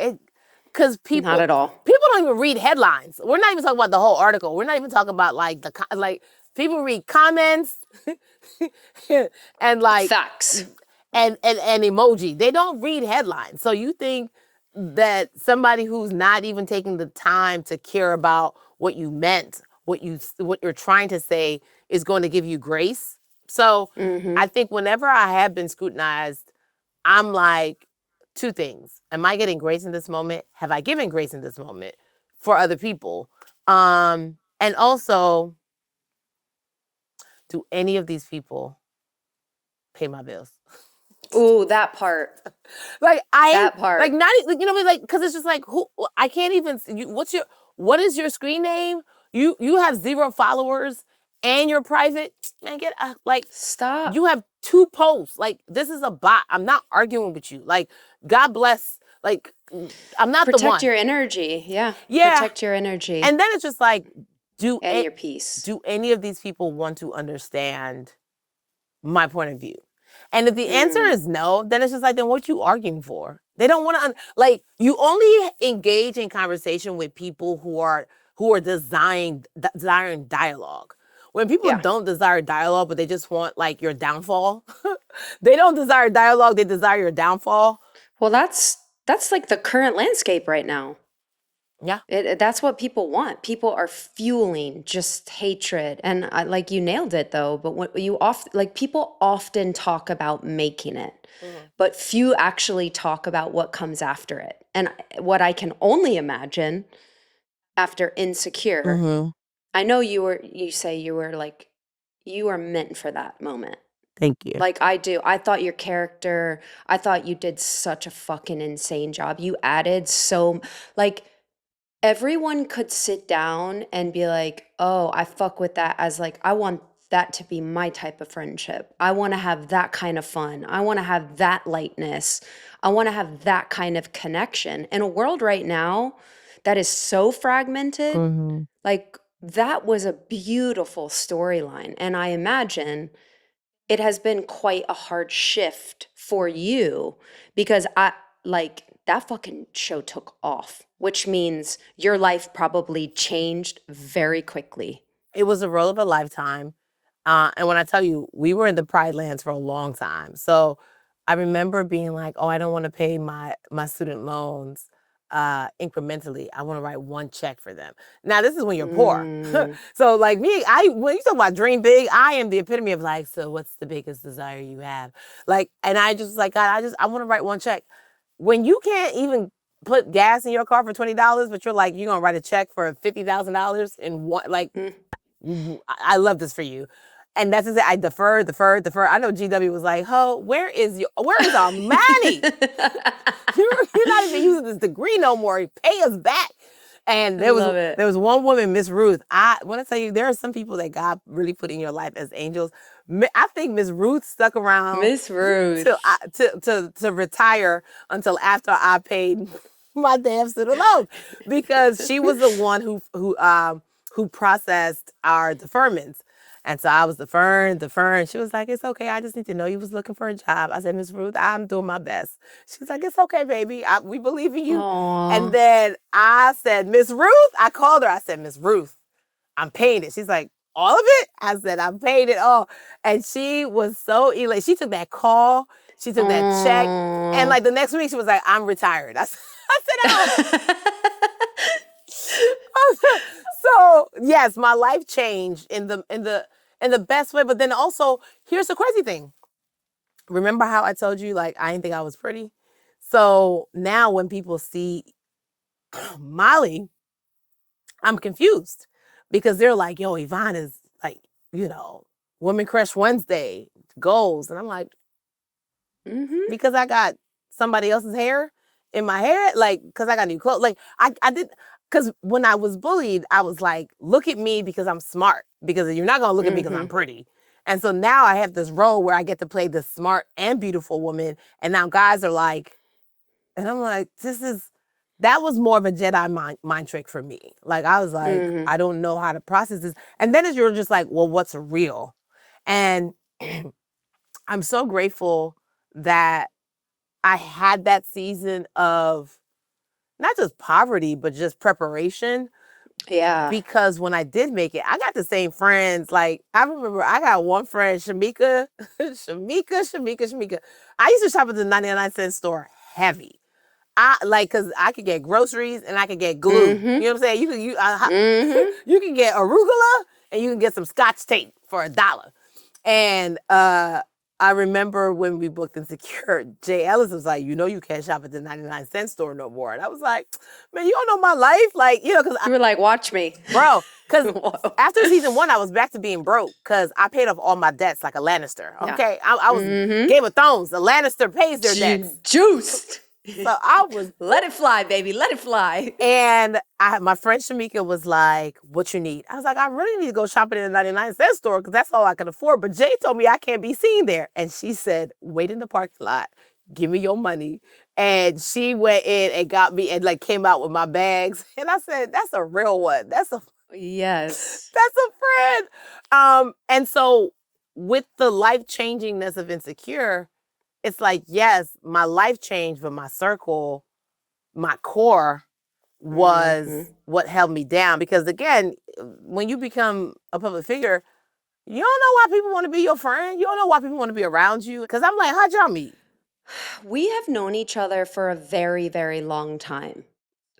Because people, not at all. People don't even read headlines. We're not even talking about the whole article. We're not even talking about like people read comments and like facts and emoji. They don't read headlines. So you think that somebody who's not even taking the time to care about what you meant, what you're trying to say, is going to give you grace? So I think whenever I have been scrutinized, I'm like, 2 things. Am I getting grace in this moment? Have I given grace in this moment for other people? And also, do any of these people pay my bills? Ooh, that part. That part. Like not, you know, like, because it's just like, I can't even. What is your screen name? You have 0 followers and you're private. Man, stop. You have 2 posts. Like this is a bot. I'm not arguing with you. Like God bless. Like I'm not the one. Protect your energy. Yeah. Protect your energy. And then it's just like, your peace. Do any of these people want to understand my point of view? And if the answer is no, then it's just like, then what you arguing for? They don't want to, like, you only engage in conversation with people who are desiring dialogue. When people don't desire dialogue, but they just want like your downfall, they don't desire dialogue, they desire your downfall. Well, that's like the current landscape right now. Yeah. That's what people want. People are fueling just hatred. And like you nailed it though, but when people often talk about making it, but few actually talk about what comes after it. And what I can only imagine after Insecure, I know you say you were like, you are meant for that moment. Thank you. Like I do. I thought you did such a fucking insane job. You added like, everyone could sit down and be like, oh, I fuck with that, as like, I want that to be my type of friendship. I want to have that kind of fun. I want to have that lightness. I want to have that kind of connection. In a world right now, that is so fragmented. Mm-hmm. Like, that was a beautiful storyline. And I imagine it has been quite a hard shift for you because that fucking show took off, which means your life probably changed very quickly. It was a role of a lifetime. And when I tell you, we were in the Pride Lands for a long time. So I remember being like, oh, I don't want to pay my student loans incrementally. I want to write one check for them. Now, this is when you're poor. Mm. So like me, when you talk about dream big, I am the epitome of like, so what's the biggest desire you have? Like, and I just like, God, I want to write one check. When you can't even put gas in your car for $20, but you're like, you're going to write a check for $50,000 in one, like, I love this for you. And that's just it. I defer. I know GW was like, "Ho, where is our money? You're not even using this degree no more. Pay us back." And there was one woman, Miss Ruth. I want to tell you, there are some people that God really put in your life as angels. I think Miss Ruth stuck around. Miss Ruth to retire until after I paid my damn student loans, because she was the one who processed our deferments. And so I was deferring. She was like, it's okay. I just need to know you was looking for a job. I said, Miss Ruth, I'm doing my best. She was like, it's okay, baby. We believe in you. Aww. And then I said, Miss Ruth, I called her. I said, Miss Ruth, I'm paying it. She's like, all of it? I said, I'm paying it all. And she was so elated. She took that call. She took that check. And like the next week, she was like, I'm retired. I said, oh. So yes, my life changed in the best way. But then also, here's the crazy thing. Remember how I told you, like, I didn't think I was pretty? So now when people see Molly, I'm confused because they're like, yo, Yvonne is like, Woman Crush Wednesday goals. And I'm like, because I got somebody else's hair in my hair, like, because I got new clothes. Like, I did, because when I was bullied, I was like, look at me because I'm smart, because you're not going to look at me because I'm pretty. And so now I have this role where I get to play this smart and beautiful woman. And now guys are like, and I'm like, that was more of a Jedi mind trick for me. Like, I was like, I don't know how to process this. And then you're just like, well, what's real? And I'm so grateful that I had that season of not just poverty, but just preparation. Yeah. Because when I did make it, I got the same friends. Like, I remember I got one friend, Shamika. I used to shop at the 99-cent store heavy. Because I could get groceries and I could get glue. You know what I'm saying? You can get arugula and you can get some Scotch tape for $1. And I remember when we booked Insecure, Jay Ellis was like, you can't shop at the 99-cent store no more. And I was like, man, you don't know my life. Like, because you were like, watch me. Bro, because after season 1, I was back to being broke because I paid off all my debts like a Lannister. Okay? Yeah. I was Game of Thrones. The Lannister pays their debts. Juiced. So I was... Let it fly, baby. Let it fly. And my friend Shamika was like, what you need? I was like, I really need to go shopping in the 99-cent store because that's all I can afford. But Jay told me I can't be seen there. And she said, wait in the parking lot. Give me your money. And she went in and got me and like came out with my bags. And I said, that's a real one. Yes. That's a friend. And so with the life-changingness of Insecure, it's like, yes, my life changed, but my circle, my core was what held me down. Because again, when you become a public figure, you don't know why people want to be your friend. You don't know why people want to be around you. Because I'm like, how'd y'all meet? We have known each other for a very, very long time.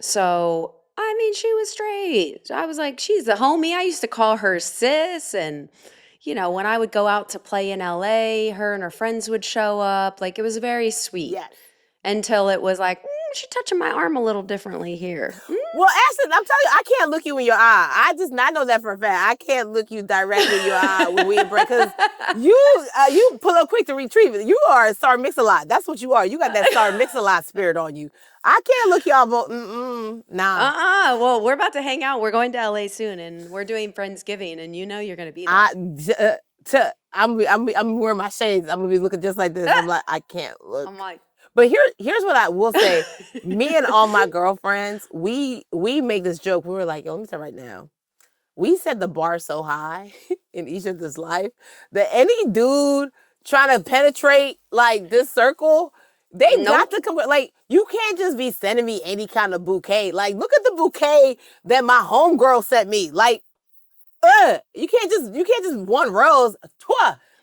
So, I mean, she was straight. I was like, she's a homie. I used to call her sis. And, when I would go out to play in LA, her and her friends would show up. Like, it was very sweet. Yes. Until it was like, she's touching my arm a little differently here. Well, Ashland, I'm telling you, I can't look you in your eye. I know that for a fact. I can't look you directly in your eye when we break, because you pull up quick to retrieve it. You are a Star Mix-a-Lot. That's what you are. You got that Star Mix-a-Lot spirit on you. I can't look y'all, nah. Well, we're about to hang out. We're going to LA soon, and we're doing Friendsgiving, and you're going to be there. I'm wearing my shades. I'm gonna be looking just like this. I'm like, I can't look. I'm like, But here's what I will say. Me and all my girlfriends, we make this joke. We were like, yo, let me tell you right now. We set the bar so high in each other's life that any dude trying to penetrate like this circle, they got to come. Like, you can't just be sending me any kind of bouquet. Like, look at the bouquet that my homegirl sent me. Like, you can't just one rose.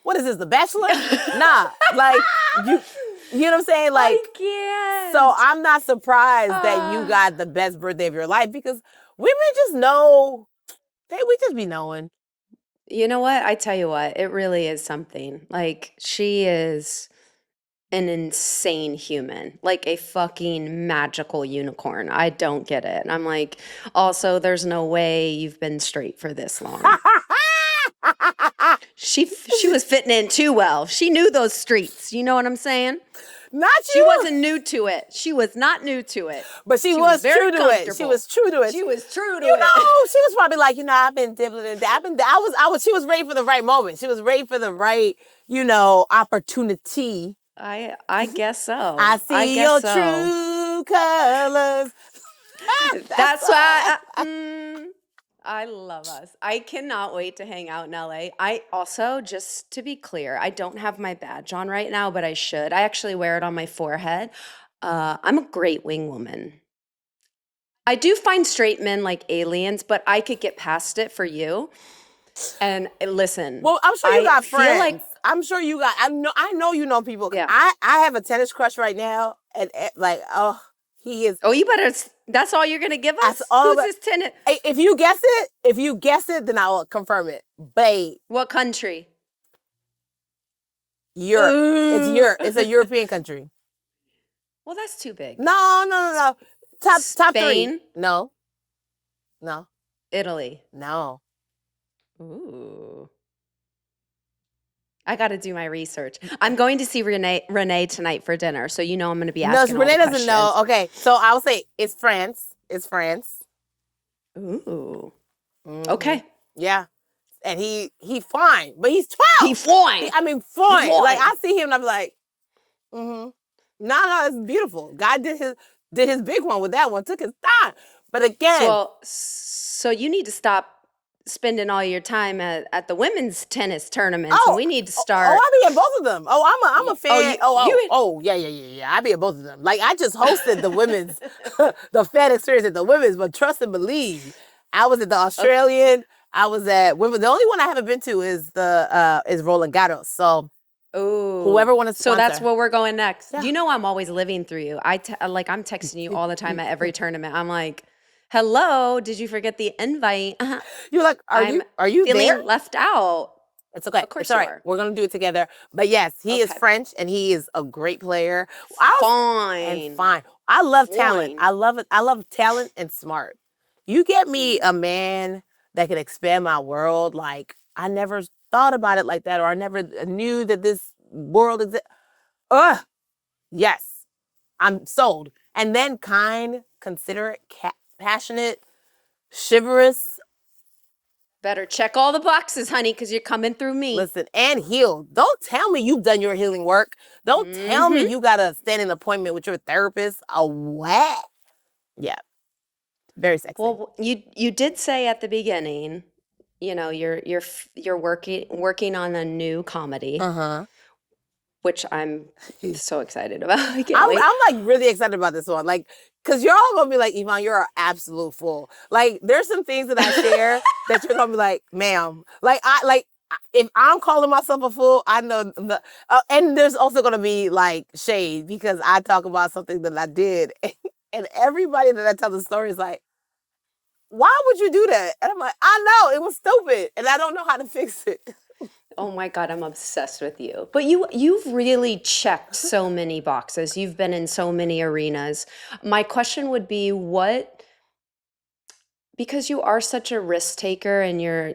What is this, The Bachelor? Nah, like you know what I'm saying? Like, I can't. So I'm not surprised that you got the best birthday of your life, because women just know. We just be knowing. You know what? I tell you what, it really is something. Like, she is an insane human, like a fucking magical unicorn. I don't get it. And I'm like, also, there's no way you've been straight for this long. She was fitting in too well. She knew those streets. You know what I'm saying? Not you. She wasn't new to it. She was not new to it. But she was true to it. She was true to it. She was true to it. You know, she was probably like, I've been dibbling and dabbling. She was ready for the right moment. She was ready for the right, opportunity. I guess so. I see your true colors. That's why I love us. I cannot wait to hang out in LA. I also, just to be clear, I don't have my badge on right now, but I should. I actually wear it on my forehead. I'm a great wing woman. I do find straight men like aliens, but I could get past it for you. And listen. Well, I'm sure you got friends. I'm sure you got. I know you know people. Yeah. I have a tennis crush right now, and he is. Oh, you better. That's all you're gonna give us? Who's this tennis? If you guess it, then I will confirm it. Babe. What country? Europe. It's Europe. It's a European country. Well, that's too big. No. Top Spain? 3. No. Italy? No. Ooh. I got to do my research. I'm going to see Renee tonight for dinner, so I'm going to be asking. No, Renee doesn't know. Okay, so I'll say it's France. Ooh. Mm-hmm. Okay. Yeah, and he fine, but he's 12. He fine. Fine. Like, I see him and I'm like, No, it's beautiful. God did his big one with that one. Took his time, but again. So you need to stop spending all your time at the women's tennis tournaments. And we need to start. I be at both of them. I'm a fan. Yeah. I be at both of them. Like, I just hosted the women's, the fan experience at the women's. But trust and believe, I was at the Australian. I was at women. The only one I haven't been to is Roland Garros. So. Ooh. Whoever wants to sponsor. So that's where we're going next. Yeah. I'm always living through you. I'm texting you all the time at every tournament. I'm like, hello, did you forget the invite? You're like, are you feeling there? Left out? It's okay. Of course, it's all right. We're gonna do it together. But yes, he is French and he is a great player. Fine. I love talent. I love it. I love talent and smart. You get me a man that can expand my world. Like, I never thought about it like that, or I never knew that this world exists. Yes, I'm sold. And then kind, considerate, passionate, chivalrous. Better check all the boxes, honey, because you're coming through me. Listen, and heal. Don't tell me you've done your healing work. Don't tell me you got a standing appointment with your therapist. A what? Yeah, very sexy. Well, you did say at the beginning, you're working on a new comedy. Which I'm so excited about. I'm like really excited about this one. Like, cause you're all gonna be like, Yvonne, you're an absolute fool. Like, there's some things that I share that you're gonna be like, ma'am. If I'm calling myself a fool, I know and there's also gonna be like shade because I talk about something that I did. And everybody that I tell the story is like, why would you do that? And I'm like, I know, it was stupid. And I don't know how to fix it. Oh my God, I'm obsessed with you. But you've really checked so many boxes. You've been in so many arenas. My question would be because you are such a risk taker and you're,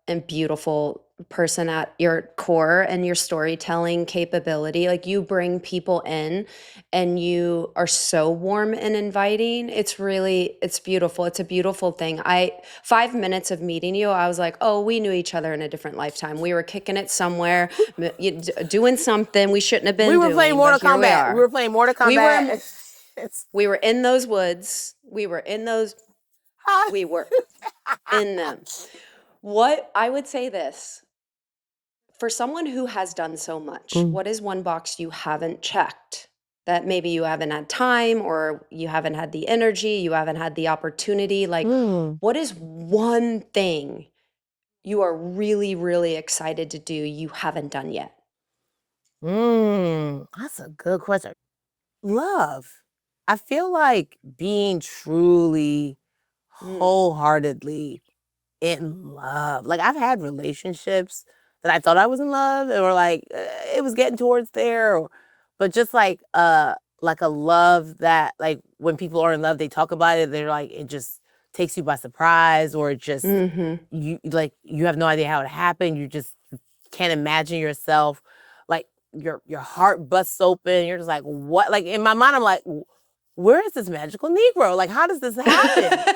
a beautiful person at your core and your storytelling capability. Like you bring people in and you are so warm and inviting. It's beautiful. It's a beautiful thing. 5 minutes of meeting you, I was like, oh, we knew each other in a different lifetime. We were kicking it somewhere, doing something we shouldn't have We been were playing doing, but Mortal here we Kombat. We were are. playing Mortal We were, Kombat. we were in those woods. We were in them. What I would say this, for someone who has done so much, Mm. what is one box you haven't checked that maybe you haven't had time or you haven't had the energy, you haven't had the opportunity? Like, what is one thing you are really, really excited to do you haven't done yet? That's a good question. Love. I feel like being truly, wholeheartedly in love. Like I've had relationships that I thought I was in love, or like it was getting towards there, but just like a love that like when people are in love, they talk about it. They're like it just takes you by surprise, or it just you have no idea how it happened. You just can't imagine yourself like your heart busts open. You're just like what? Like in my mind, I'm like, where is this magical Negro? Like how does this happen?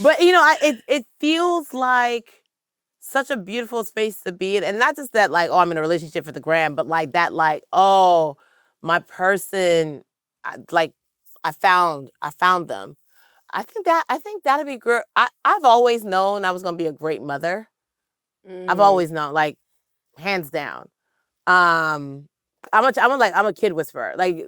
But you know, it feels like such a beautiful space to be in, and not just that like, oh, I'm in a relationship for the gram, but like that, like, oh, my person, I found them. I think that'd be great. I've always known I was gonna be a great mother. I've always known, like, hands down. Um, I'm a kid whisperer. Like,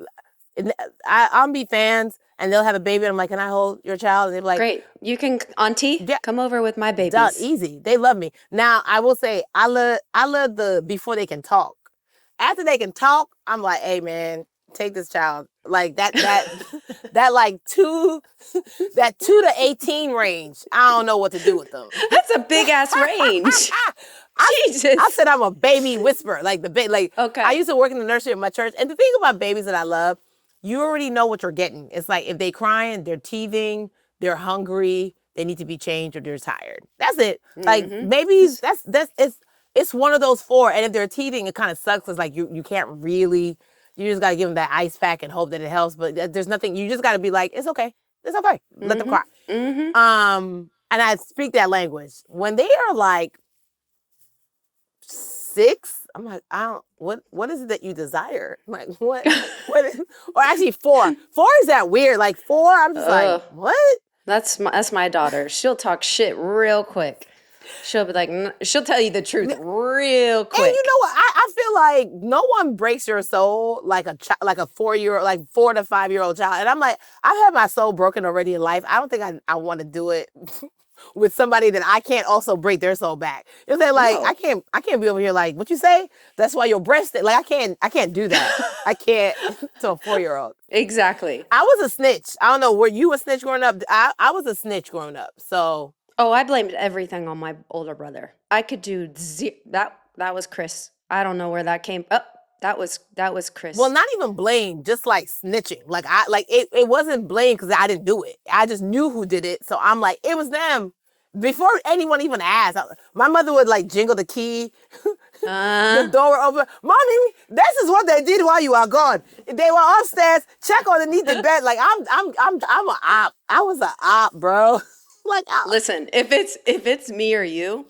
I'll be fans, and they'll have a baby, and I'm like, can I hold your child? And they're like, Great. You can, Auntie, yeah, come over with my done, babies. easy. They love me. Now I will say I love the before they can talk. After they can talk, I'm like, hey man, take this child. Like that like that 2 to 18 range. I don't know what to do with them. That's a big ass range. Jesus. I said I'm a baby whisperer. Like Okay. I used to work in the nursery at my church, and the thing about babies that I love, you already know what you're getting. It's like if they crying, they're teething, they're hungry, they need to be changed, or they're tired. That's it. Like babies, it's one of those four. And if they're teething, it kind of sucks. It's like you can't really. You just gotta give them that ice pack and hope that it helps. But there's nothing. You just gotta be like, it's okay. It's okay. Let them cry. And I speak that language. When they are like 6, I'm like, I don't. What is it that you desire? I'm like what? Or actually 4. 4 is that weird. Like 4, I'm just like what? That's my daughter. She'll talk shit real quick. She'll be like, she'll tell you the truth real quick. And you know what? I feel like no one breaks your soul like like a 4-year-old, like 4 to 5-year-old child. And I'm like, I've had my soul broken already in life. I don't think I want to do it with somebody that I can't also break their soul back. You know what I'm saying? Like I can't be over here like, what you say? That's why your breast. Like I can't do that. I can't to a 4-year-old. Exactly. I was a snitch. I don't know. Were you a snitch growing up? I was a snitch growing up. So. Oh, I blamed everything on my older brother. I could do that. That was Chris. I don't know where that came. Oh, that was Chris. Well, not even blame, just like snitching. Like it wasn't blame because I didn't do it. I just knew who did it. So I'm like, it was them. Before anyone even asked, my mother would like jingle the key, the door would open. Mommy, this is what they did while you are gone. They were upstairs, check underneath the bed. Like I'm a op. I was a op, bro. Like, listen, if it's me or you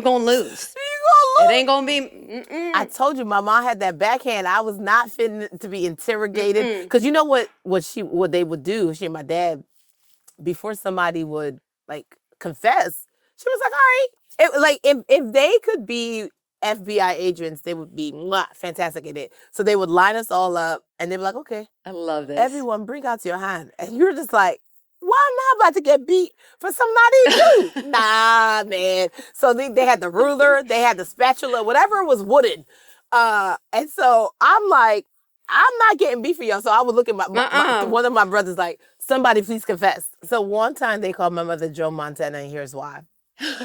gonna lose. You gonna lose. It ain't gonna be. I told you, my mom had that backhand. I was not fitting to be interrogated because you know what they would do. She and my dad, before somebody would like confess, she was like, all right, if they could be FBI agents, they would be fantastic at it. So they would line us all up, and they'd be like, okay, I love this. Everyone, bring out your hand, and you're just like. Why am I about to get beat for somebody new? Nah, man. So they had the ruler, they had the spatula, whatever was wooden. And so I'm like, I'm not getting beat for y'all. So I would look at one of my brothers like, somebody please confess. So one time they called my mother Joe Montana, and here's why. Here's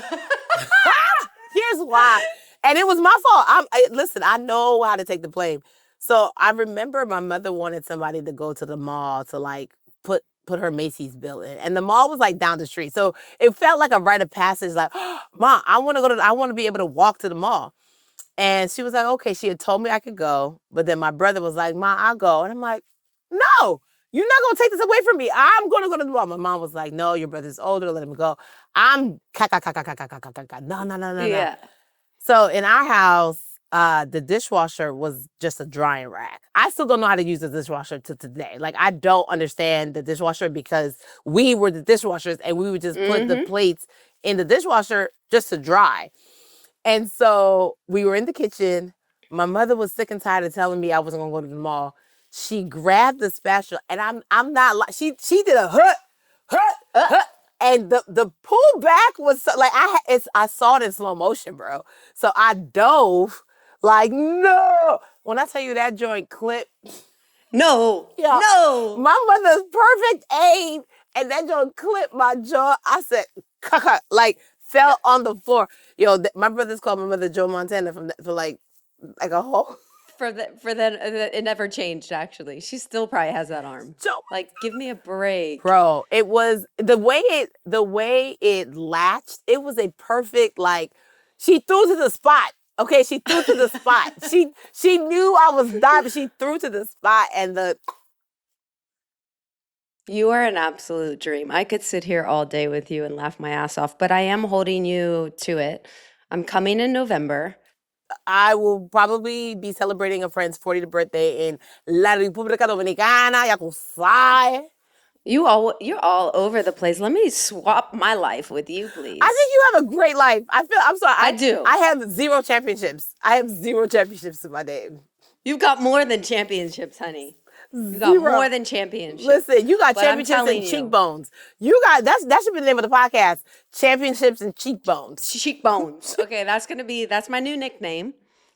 why. And it was my fault. Listen, I know how to take the blame. So I remember my mother wanted somebody to go to the mall to like put her Macy's bill in. And the mall was like down the street. So it felt like a rite of passage, like, oh, Mom, I want to be able to walk to the mall. And she was like, okay, she had told me I could go. But then my brother was like, Mom, I'll go. And I'm like, no, you're not going to take this away from me. I'm going to go to the mall. My mom was like, no, your brother's older. Let him go. I'm no. Yeah. So in our house, the dishwasher was just a drying rack. I still don't know how to use the dishwasher to today. Like, I don't understand the dishwasher because we were the dishwashers and we would just put the plates in the dishwasher just to dry. And so we were in the kitchen. My mother was sick and tired of telling me I wasn't gonna go to the mall. She grabbed the spatula, and I'm not like she did a hut, and the pull back was so, like I saw it in slow motion, bro. So I dove like no. When I tell you that joint clipped, No. my mother's perfect aim, and that joint clipped my jaw. I said, like fell on the floor. Yo, my brothers called my mother Joe Montana for like a whole. For that, it never changed. Actually, she still probably has that arm. Like, give me a break, bro. It was the way it latched. It was a perfect like. She threw to the spot. Okay, she threw to the spot. She knew I was dying, but she threw to the spot, and the. You are an absolute dream. I could sit here all day with you and laugh my ass off, but I am holding you to it. I'm coming in November. I will probably be celebrating a friend's 40th birthday in La República Dominicana. Ya tú sabes. You're all over the place. Let me swap my life with you, please. I think you have a great life. I'm sorry. I do. I have 0 championships. I have 0 championships in my name. You've got more than championships, honey. You got more than championships. Listen, you got championships and cheekbones. You got that should be the name of the podcast. Championships and cheekbones. Cheekbones. Okay, that's my new nickname.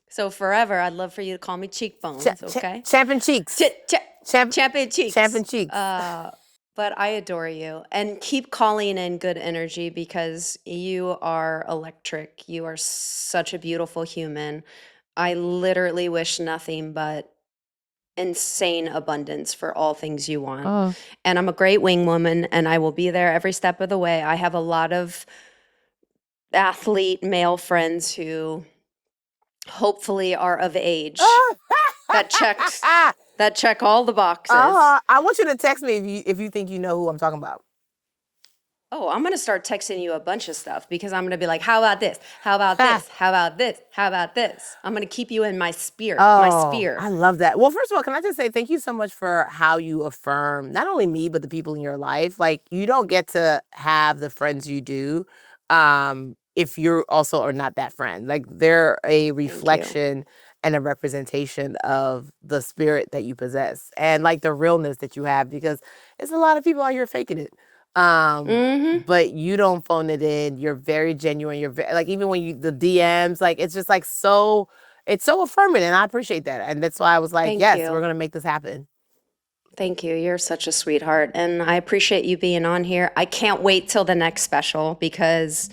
So forever, I'd love for you to call me Cheekbones. Okay. Champion cheeks. Champion cheeks. Champion cheeks. But I adore you, and keep calling in good energy because you are electric. You are such a beautiful human. I literally wish nothing but insane abundance for all things you want. And I'm a great wing woman, and I will be there every step of the way. I have a lot of athlete male friends who hopefully are of age that check all the boxes. I want you to text me if you think you know who I'm talking about. Oh, I'm going to start texting you a bunch of stuff because I'm going to be like, how about this? How about this? How about this? How about this? I'm going to keep you in my sphere. I love that. Well, first of all, can I just say thank you so much for how you affirm not only me, but the people in your life. Like, you don't get to have the friends you do if you're also are not that friend. Like, they're a reflection and a representation of the spirit that you possess and like the realness that you have, because there's a lot of people out here faking it. But you don't phone it in. You're very genuine. You're like, even when the DMs, like, it's just like it's so affirming, and I appreciate that. And that's why I was like, yes, we're gonna make this happen. Thank you. You're such a sweetheart, and I appreciate you being on here. I can't wait till the next special because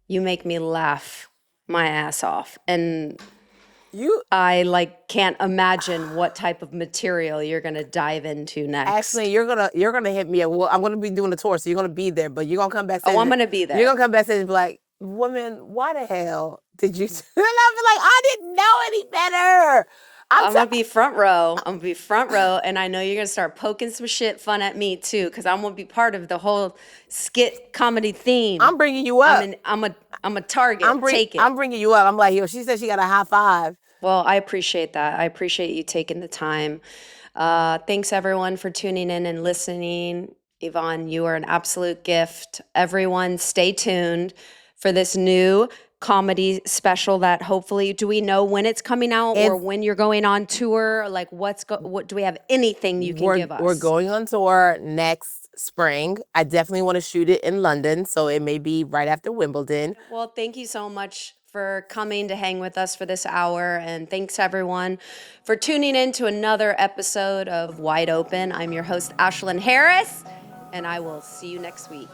you make me laugh my ass off, and I can't imagine what type of material you're gonna dive into next. Actually, you're gonna hit me. Well, I'm gonna be doing a tour, so you're gonna be there, but you're gonna come back. I'm gonna be there. You're gonna come back and be like, "Woman, why the hell did you?" And I'll be like, "I didn't know any better." I'm gonna be front row. And I know you're gonna start poking some fun at me too, because I'm gonna be part of the whole skit comedy theme. I'm bringing you up. I'm a target. Take it. I'm bringing you up. I'm like, yo, she said she got a high five. Well, I appreciate that. I appreciate you taking the time. Thanks everyone for tuning in and listening. Yvonne, you are an absolute gift. Everyone, stay tuned for this new comedy special that hopefully, do we know when it's coming out or when you're going on tour? Like, what do we have anything you can give us? We're going on tour next spring. I definitely want to shoot it in London, so it may be right after Wimbledon. Well, thank you so much for coming to hang with us for this hour, and thanks everyone for tuning in to another episode of Wide Open. I'm your host, Ashlyn Harris, and I will see you next week.